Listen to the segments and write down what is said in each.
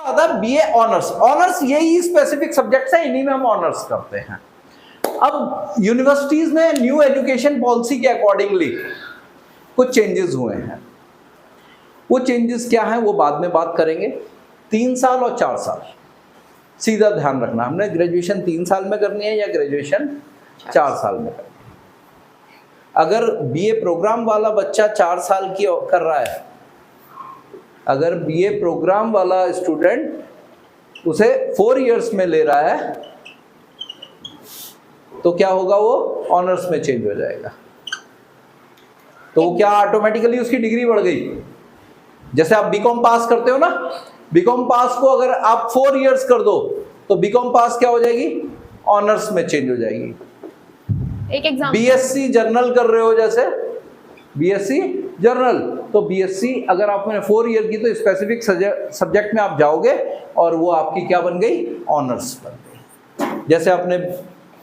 होता है BA honours. Honours यही स्पेसिफिक सब्जेक्ट्स है, इन्हीं में हम ऑनर्स करते हैं। अब यूनिवर्सिटीज में न्यू एजुकेशन पॉलिसी के अकॉर्डिंगली कुछ चेंजेस हुए हैं। वो चेंजेस क्या है वो बाद में बात करेंगे। 3 साल और 4 साल, सीधा ध्यान रखना, हमने ग्रेजुएशन 3 साल में करनी है या ग्रेजुएशन 4 साल में करनी है। अगर बीए प्रोग्राम वाला बच्चा 4 साल की कर रहा है, अगर बीए प्रोग्राम वाला स्टूडेंट उसे 4 इयर्स में ले रहा है तो क्या होगा, वो ऑनर्स में चेंज हो जाएगा। तो क्या ऑटोमेटिकली उसकी डिग्री बढ़ गई। जैसे आप बीकॉम पास करते हो ना, बीकॉम पास को अगर आप 4 इयर्स कर दो तो बीकॉम पास क्या हो जाएगी, ऑनर्स में चेंज हो जाएगी। एक एग्जांपल, बीएससी जर्नल कर रहे हो, जैसे बीएससी जर्नल, तो बीएससी अगर आपने 4 ईयर की तो स्पेसिफिक सब्जेक्ट में आप जाओगे और वो आपकी क्या बन गई, ऑनर्स बन गई। जैसे आपने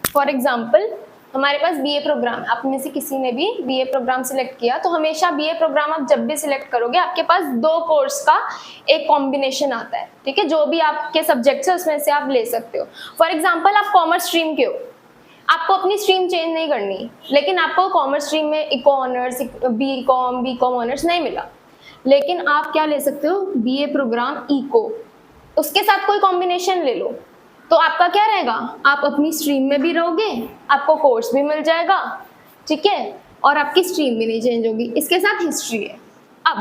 फॉर एग्जाम्पल हमारे पास बीए प्रोग्राम, आप में से किसी ने भी बीए प्रोग्राम सिलेक्ट किया, तो हमेशा बीए प्रोग्राम आप जब भी सिलेक्ट करोगे आपके पास 2 कोर्स का एक कॉम्बिनेशन आता है, ठीक है। जो भी आपके सब्जेक्ट्स है उसमें से आप ले सकते हो। फॉर एग्जाम्पल आप कॉमर्स स्ट्रीम के हो, आपको अपनी स्ट्रीम चेंज नहीं करनी, लेकिन आपको कॉमर्स स्ट्रीम में इको ऑनर्स, बीकॉम ऑनर्स नहीं मिला, लेकिन आप क्या ले सकते हो, बीए प्रोग्राम इको, उसके साथ कोई कॉम्बिनेशन ले लो, तो आपका क्या रहेगा, आप अपनी स्ट्रीम में भी रहोगे, आपको कोर्स भी मिल जाएगा, ठीक है, और आपकी स्ट्रीम भी नहीं चेंज होगी। इसके साथ हिस्ट्री है। अब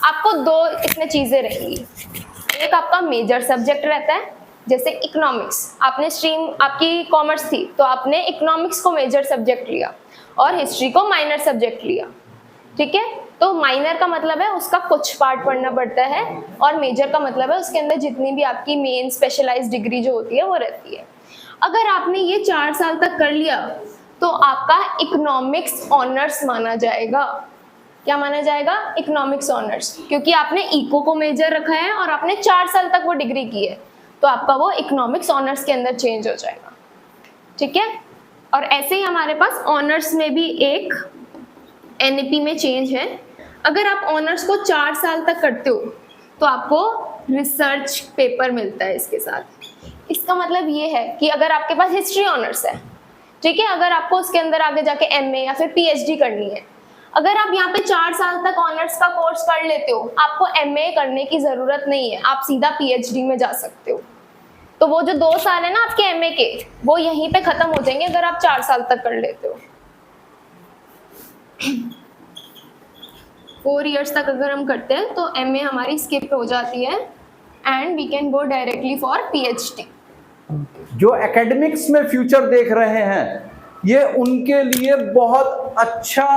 आपको 2 इसमें चीज़ें रहेंगी। एक आपका मेजर सब्जेक्ट रहता है, जैसे इकोनॉमिक्स, आपने स्ट्रीम आपकी कॉमर्स थी तो आपने इकोनॉमिक्स को मेजर सब्जेक्ट लिया और हिस्ट्री को माइनर सब्जेक्ट लिया, ठीक है। तो माइनर का मतलब है उसका कुछ पार्ट पढ़ना पड़ता है और मेजर का मतलब है उसके अंदर जितनी भी आपकी मेन स्पेशलाइज्ड डिग्री जो होती है वो रहती है। अगर आपने ये 4 साल तक कर लिया तो आपका इकोनॉमिक्स ऑनर्स माना जाएगा। क्या माना जाएगा, इकोनॉमिक्स ऑनर्स, क्योंकि आपने इको को मेजर रखा है और आपने 4 साल तक वो डिग्री की है, तो आपका वो इकोनॉमिक्स ऑनर्स के अंदर चेंज हो जाएगा, ठीक है। और ऐसे ही हमारे पास ऑनर्स में भी एक एनईपी में चेंज है। अगर आप ऑनर्स को 4 साल तक करते हो तो आपको रिसर्च पेपर मिलता है इसके साथ। इसका मतलब ये है कि अगर आपके पास हिस्ट्री ऑनर्स है, ठीक है, अगर आपको उसके अंदर आगे जाके एमए या फिर पीएचडी करनी है, अगर आप यहाँ पे 4 साल तक ऑनर्स का कोर्स कर लेते हो, आपको एमए करने की जरूरत नहीं है, आप सीधा पीएचडी में जा सकते हो। तो वो जो 2 साल है ना आपके एमए के, वो यहीं पे खत्म हो जाएंगे अगर आप 4 साल तक कर लेते हो। 4 इयर्स तक अगर हम करते हैं तो एमए हमारी स्किप हो जाती है and we can go directly for PhD. जो एकेडमिक्स में फ्यूचर देख रहे हैं, ये उनके लिए बहुत अच्छा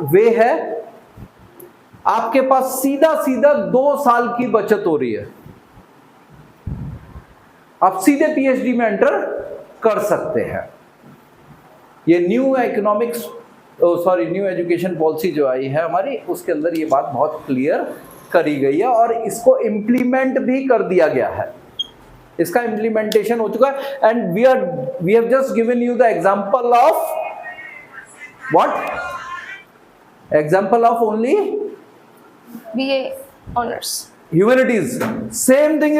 वे है। आपके पास सीधा सीधा 2 साल की बचत हो रही है, आप सीधे पीएचडी में एंटर कर सकते हैं। ये new economics new education policy जो आई है हमारी, उसके अंदर ये बात बहुत क्लियर करी गई है और इसको इम्प्लीमेंट भी कर दिया गया है। इसका इम्प्लीमेंटेशन हो चुका है and we have just given you the example of what, example of only BA honours. Humanities. Same thing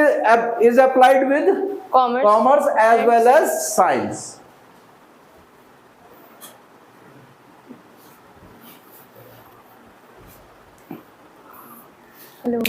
is applied with commerce as well as science. Hello.